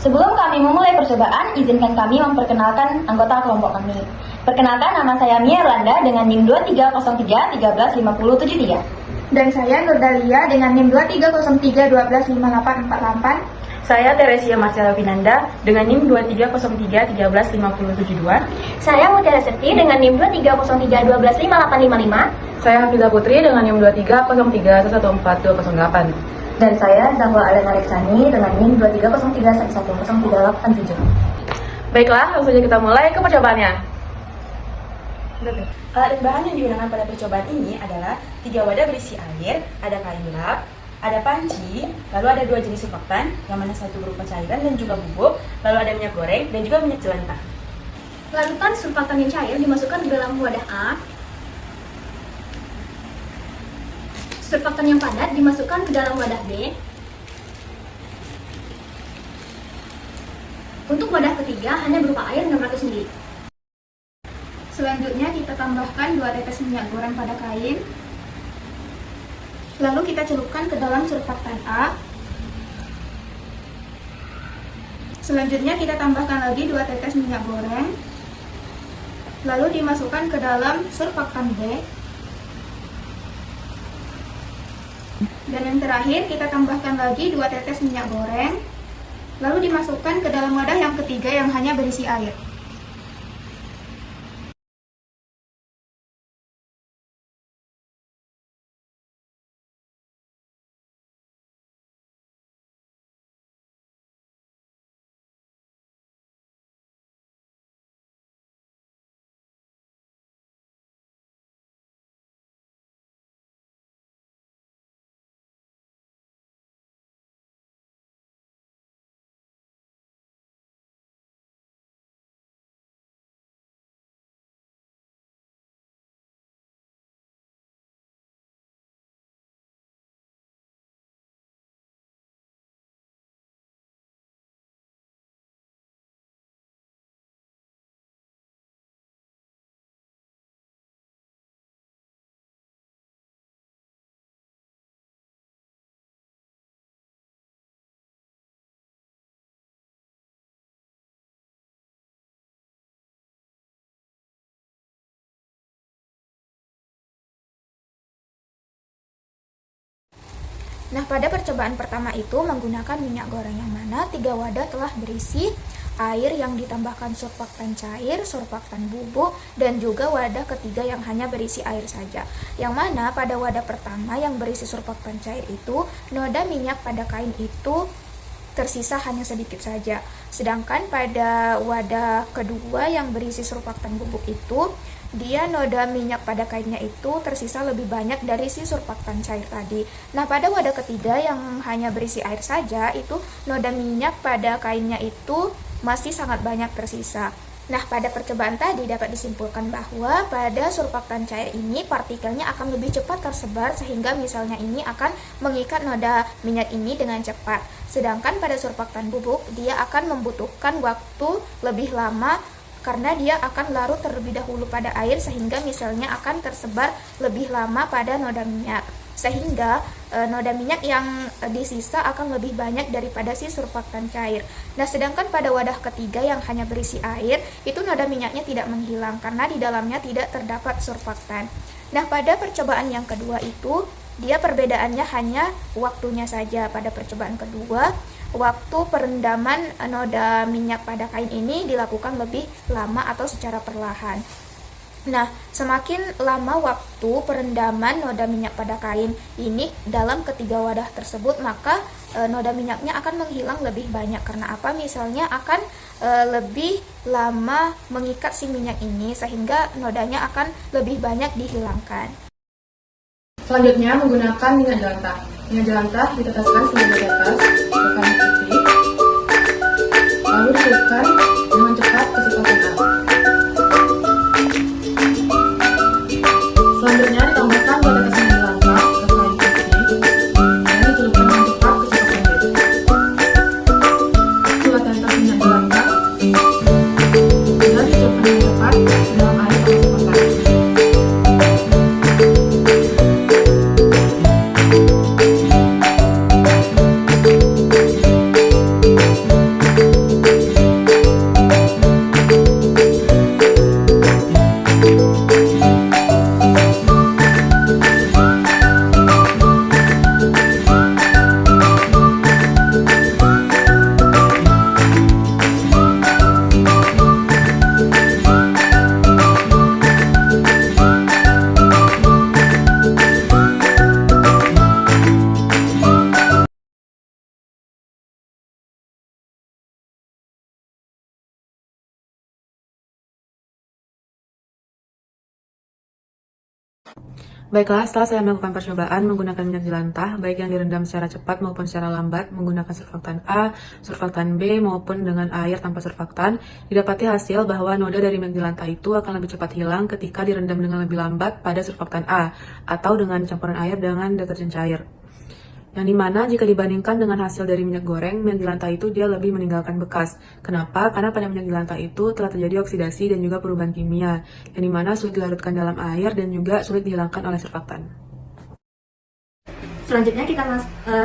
Sebelum kami memulai percobaan, izinkan kami memperkenalkan anggota kelompok kami. Perkenalkan, nama saya Mia Yolanda dengan NIM 2303 135073. Dan saya Nurdalia dengan NIM 2303 125848. Saya Teresia Marcella Vinanda dengan NIM 2303 135072. Saya Mutiara Septi dengan NIM 2303 125855. Saya Hafizah Putri dengan NIM 2303 114208. Dan saya Zahwa Alena Aleksani dengan NIM 2303110387. Baiklah, langsung saja kita mulai ke percobaannya. Alat dan bahan yang digunakan pada percobaan ini adalah 3 wadah berisi air, ada kain lap, ada panci, lalu ada 2 jenis surfaktan, yang mana satu berupa cairan dan juga bubuk, lalu ada minyak goreng dan juga minyak jelantah. Larutan surfaktan yang cair dimasukkan ke dalam wadah A. Surfaktan yang padat dimasukkan ke dalam wadah B. Untuk wadah ketiga hanya berupa air 600 ml. Selanjutnya kita tambahkan 2 tetes minyak goreng pada kain. Lalu kita celupkan ke dalam surfaktan A. Selanjutnya kita tambahkan lagi 2 tetes minyak goreng. Lalu dimasukkan ke dalam surfaktan B. Dan yang terakhir kita tambahkan lagi 2 tetes minyak goreng. Lalu dimasukkan ke dalam wadah yang ketiga yang hanya berisi air. Nah, pada percobaan pertama itu menggunakan minyak goreng yang mana 3 wadah telah berisi air yang ditambahkan surfaktan cair, surfaktan bubuk, dan juga wadah ketiga yang hanya berisi air saja. Yang mana pada wadah pertama yang berisi surfaktan cair itu, noda minyak pada kain itu tersisa hanya sedikit saja. Sedangkan pada wadah kedua yang berisi surfaktan bubuk itu, dia noda minyak pada kainnya itu tersisa lebih banyak dari si surfaktan cair tadi. Nah, pada wadah ketiga yang hanya berisi air saja, itu noda minyak pada kainnya itu masih sangat banyak tersisa. Nah, pada percobaan tadi dapat disimpulkan bahwa pada surfaktan cair ini partikelnya akan lebih cepat tersebar sehingga misalnya ini akan mengikat noda minyak ini dengan cepat. Sedangkan pada surfaktan bubuk dia akan membutuhkan waktu lebih lama karena dia akan larut terlebih dahulu pada air sehingga misalnya akan tersebar lebih lama pada noda minyak. Sehingga noda minyak yang disisa akan lebih banyak daripada si surfaktan cair. Nah, sedangkan pada wadah ketiga yang hanya berisi air, itu noda minyaknya tidak menghilang karena di dalamnya tidak terdapat surfaktan. Nah, pada percobaan yang kedua itu, dia perbedaannya hanya waktunya saja. Pada percobaan kedua, waktu perendaman noda minyak pada kain ini dilakukan lebih lama atau secara perlahan. Nah, semakin lama waktu perendaman noda minyak pada kain ini dalam ketiga wadah tersebut, maka noda minyaknya akan menghilang lebih banyak. Karena apa? Misalnya akan lebih lama mengikat si minyak ini sehingga nodanya akan lebih banyak dihilangkan. Selanjutnya menggunakan minyak jelantah. Minyak jelantah diteteskan sebagai tetes ke kain putih, lalu dicelupkan dengan cepat ke surfaktan A. Selanjutnya ditambahkan 2 tetes minyak jelantah ke kain putih dan dicelupkan dengan cepat ke surfaktan B. 2 tetes minyak jelantah dan dicelupkan dengan cepat ke dalam air atau surfaktan. Baiklah, setelah saya melakukan percobaan menggunakan minyak jelantah, baik yang direndam secara cepat maupun secara lambat, menggunakan surfaktan A, surfaktan B, maupun dengan air tanpa surfaktan, didapati hasil bahwa noda dari minyak jelantah itu akan lebih cepat hilang ketika direndam dengan lebih lambat pada surfaktan A, atau dengan campuran air dengan deterjen cair. Yang dimana jika dibandingkan dengan hasil dari minyak goreng, minyak jelantah itu dia lebih meninggalkan bekas. Kenapa? Karena pada minyak jelantah itu telah terjadi oksidasi dan juga perubahan kimia, yang dimana sulit dilarutkan dalam air dan juga sulit dihilangkan oleh surfaktan. Selanjutnya kita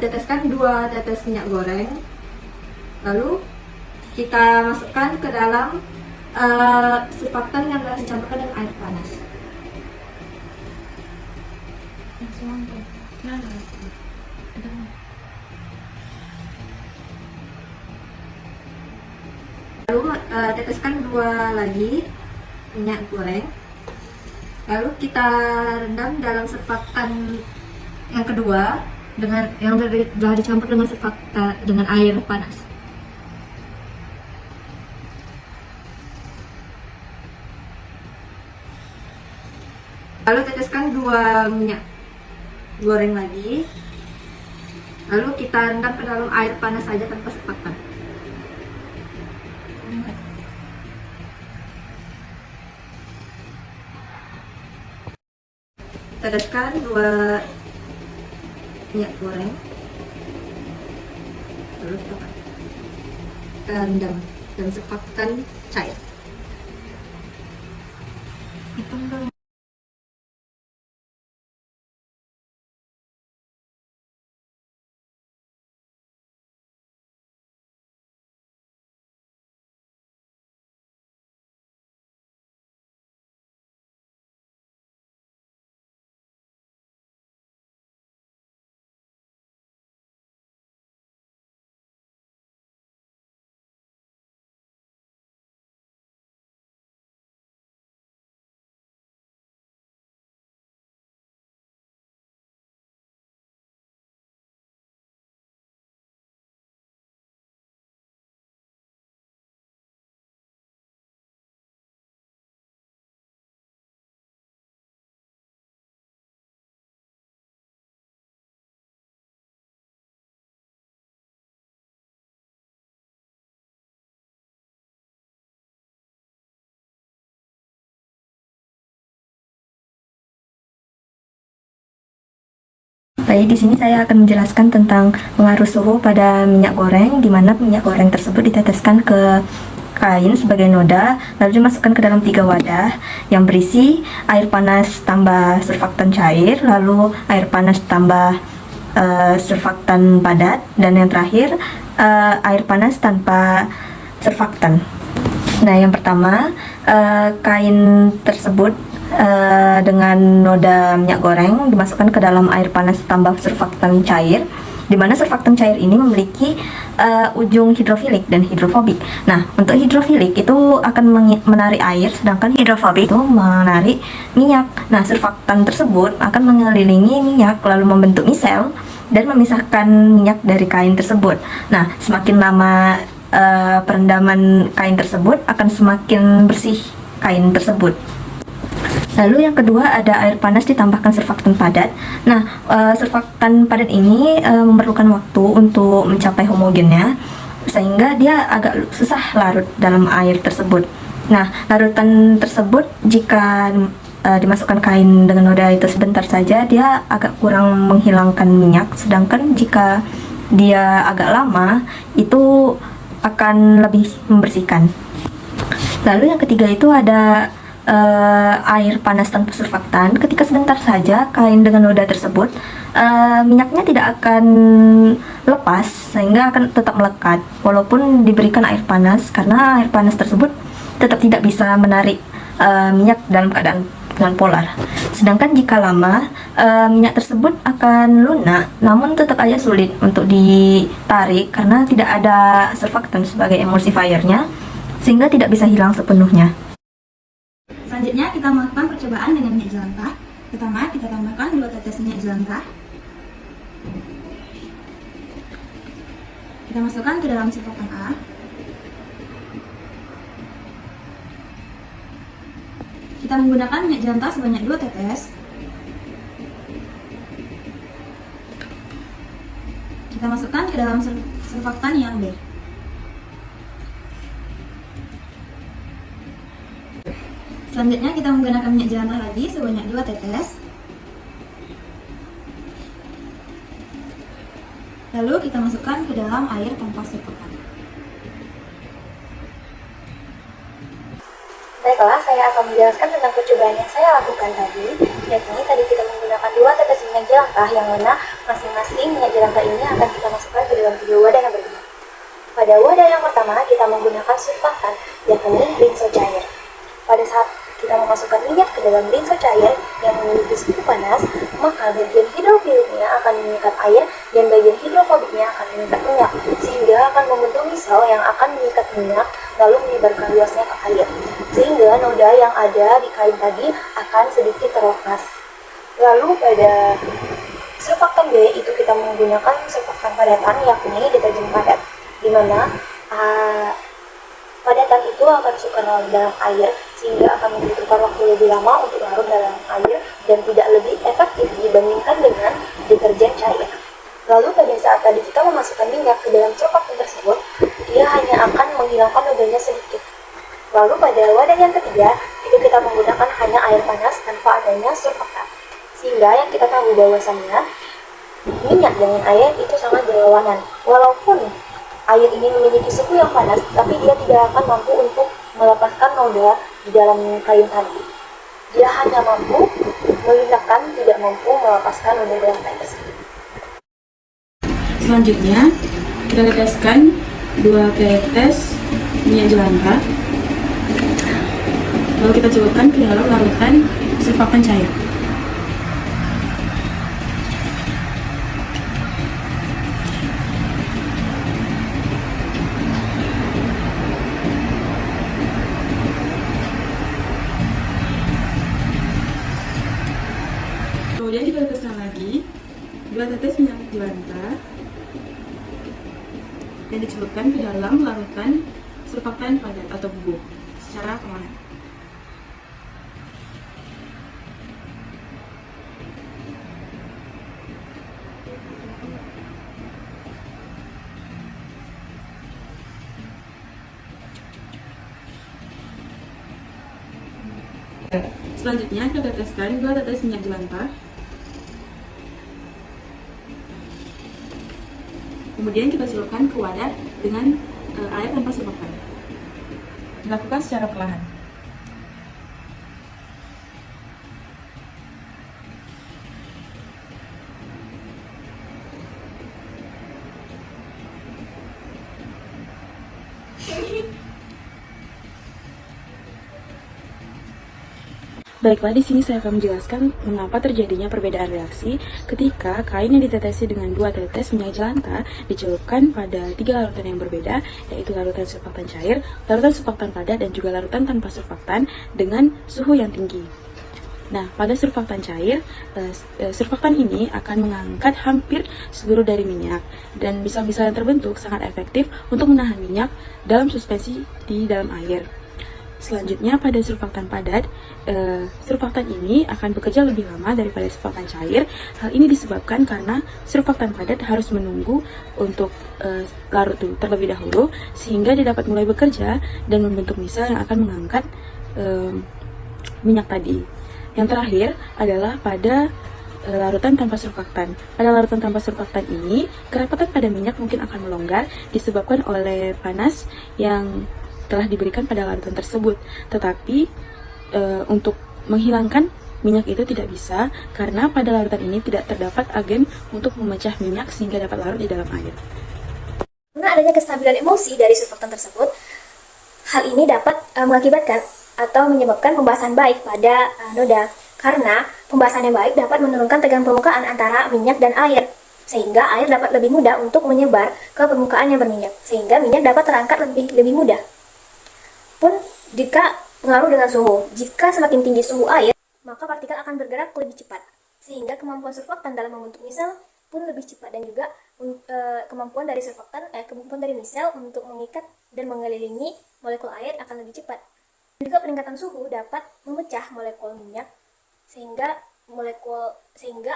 teteskan 2 tetes minyak goreng, lalu kita masukkan ke dalam surfaktan yang telah dicampurkan dengan air panas. Lalu teteskan 2 lagi minyak goreng, lalu kita rendam dalam surfaktan yang kedua dengan yang telah dicampur dengan surfaktan dengan air panas. Lalu teteskan 2 minyak goreng lagi, lalu kita rendam ke dalam air panas saja tanpa surfaktan. Teteskan 2 minyak goreng, lalu kita rendam dan surfaktan cair. Baik, di sini saya akan menjelaskan tentang pengaruh suhu pada minyak goreng, di mana minyak goreng tersebut diteteskan ke kain sebagai noda, lalu dimasukkan ke dalam 3 wadah yang berisi air panas tambah surfaktan cair, lalu air panas tambah surfaktan padat, dan yang terakhir air panas tanpa surfaktan. Nah, yang pertama, kain tersebut dengan noda minyak goreng dimasukkan ke dalam air panas tambah surfaktan cair, di mana surfaktan cair ini memiliki ujung hidrofilik dan hidrofobik. Nah, untuk hidrofilik itu akan menarik air, sedangkan hidrofobik itu menarik minyak. Nah, surfaktan tersebut akan mengelilingi minyak lalu membentuk misel dan memisahkan minyak dari kain tersebut. Nah, semakin lama perendaman kain tersebut akan semakin bersih kain tersebut. Lalu yang kedua ada air panas ditambahkan surfaktan padat. Nah, surfaktan padat ini memerlukan waktu untuk mencapai homogennya, sehingga dia agak susah larut dalam air tersebut. Nah, larutan tersebut jika dimasukkan kain dengan noda itu sebentar saja, dia agak kurang menghilangkan minyak, sedangkan jika dia agak lama, itu akan lebih membersihkan. Lalu yang ketiga itu ada air panas tanpa surfaktan. Ketika sebentar saja kain dengan noda tersebut, minyaknya tidak akan lepas, sehingga akan tetap melekat walaupun diberikan air panas, karena air panas tersebut tetap tidak bisa menarik minyak dalam keadaan polar. Sedangkan jika lama, minyak tersebut akan lunak, namun tetap aja sulit untuk ditarik karena tidak ada surfaktan sebagai emulsifiernya, sehingga tidak bisa hilang sepenuhnya. Selanjutnya kita melakukan percobaan dengan minyak jelantah. Pertama, kita tambahkan 2 tetes minyak jelantah. Kita masukkan ke dalam surfaktan A. Kita menggunakan minyak jelantah sebanyak 2 tetes. Kita masukkan ke dalam surfaktan yang B. Selanjutnya kita menggunakan minyak jelantah lagi sebanyak 2 tetes. Lalu kita masukkan ke dalam air tanpa surfaktan. Baiklah, saya akan menjelaskan tentang percobaan yang saya lakukan tadi. Yakni tadi kita menggunakan 2 tetes minyak jelantah yang mana masing-masing minyak jelantah ini akan kita masukkan ke dalam 3 wadah yang berbeda. Pada wadah yang pertama kita menggunakan surfaktan, yakni rinso cair. Pada saat kita memasukkan minyak ke dalam rinso cair yang memiliki suhu panas, maka bagian hidrofiliknya akan mengikat air dan bagian hidrofobiknya akan mengikat minyak, sehingga akan membentuk misel yang akan mengikat minyak lalu menyebarkan luasnya ke air, sehingga noda yang ada di kain tadi akan sedikit terlepas. Lalu pada surfaktan B itu kita menggunakan surfaktan padatan, yakni deterjen padat, di mana padatan itu akan suka larut dalam air, sehingga akan membutuhkan waktu lebih lama untuk larut dalam air dan tidak lebih efektif dibandingkan dengan deterjen cair. Lalu pada saat tadi kita memasukkan minyak ke dalam surfaktan tersebut, dia hanya akan menghilangkan nodanya sedikit. Lalu pada wadah yang ketiga, itu kita menggunakan hanya air panas tanpa adanya surfaktan. Sehingga yang kita tahu bahwasannya minyak dengan air itu sangat berlawanan. Walaupun air ini memiliki suhu yang panas, tapi dia tidak akan mampu untuk melepaskan noda di dalam kain tadi. Dia hanya mampu mengindahkan, tidak mampu melepaskan noda dalam kain tersebut. Selanjutnya, kita teteskan 2 tetes minyak jelantah. Lalu kita celupkan ke dalam larutan surfaktan cair. Kemudian kita teteskan lagi 2 tetes minyak jelantah dan dicelupkan ke dalam larutan surfaktan padat atau bubuk secara perlahan. Selanjutnya kita teteskan 2 tetes minyak jelantah. Kemudian kita celupkan ke wadah dengan air tanpa surfaktan. Dilakukan secara perlahan. Baiklah, di sini saya akan menjelaskan mengapa terjadinya perbedaan reaksi ketika kain yang ditetesi dengan 2 tetes minyak jelantah dicelupkan pada 3 larutan yang berbeda, yaitu larutan surfaktan cair, larutan surfaktan padat, dan juga larutan tanpa surfaktan dengan suhu yang tinggi. Nah, pada surfaktan cair, surfaktan ini akan mengangkat hampir seluruh dari minyak, dan misal-misal yang terbentuk sangat efektif untuk menahan minyak dalam suspensi di dalam air. Selanjutnya pada surfaktan padat, surfaktan ini akan bekerja lebih lama daripada surfaktan cair. Hal ini disebabkan karena surfaktan padat harus menunggu untuk larut terlebih dahulu, sehingga dia dapat mulai bekerja dan membentuk misel yang akan mengangkat minyak tadi. Yang terakhir adalah pada larutan tanpa surfaktan. Pada larutan tanpa surfaktan ini, kerapatan pada minyak mungkin akan melonggar disebabkan oleh panas yang telah diberikan pada larutan tersebut. Tetapi untuk menghilangkan minyak itu tidak bisa, karena pada larutan ini tidak terdapat agen untuk memecah minyak sehingga dapat larut di dalam air. Karena adanya kestabilan emosi dari surfaktan tersebut, hal ini dapat mengakibatkan atau menyebabkan pembasahan baik pada noda. Karena pembasahan yang baik dapat menurunkan tegangan permukaan antara minyak dan air, sehingga air dapat lebih mudah untuk menyebar ke permukaan yang berminyak, sehingga minyak dapat terangkat lebih mudah. Pun jika pengaruh dengan suhu, jika semakin tinggi suhu air, maka partikel akan bergerak lebih cepat, sehingga kemampuan surfaktan dalam membentuk misel pun lebih cepat, dan juga kemampuan dari misel untuk mengikat dan mengelilingi molekul air akan lebih cepat. Juga peningkatan suhu dapat memecah molekul minyak sehingga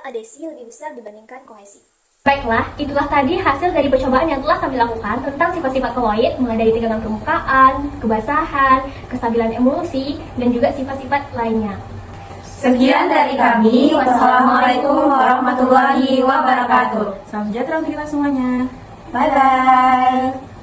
adesi lebih besar dibandingkan kohesi. Baiklah, itulah tadi hasil dari percobaan yang telah kami lakukan tentang sifat-sifat koloid, mulai dari tegangan permukaan, kebasahan, kestabilan emulsi, dan juga sifat-sifat lainnya. Sekian dari kami. Wassalamualaikum warahmatullahi wabarakatuh. Salam sejahtera untuk kita semuanya. Bye-bye.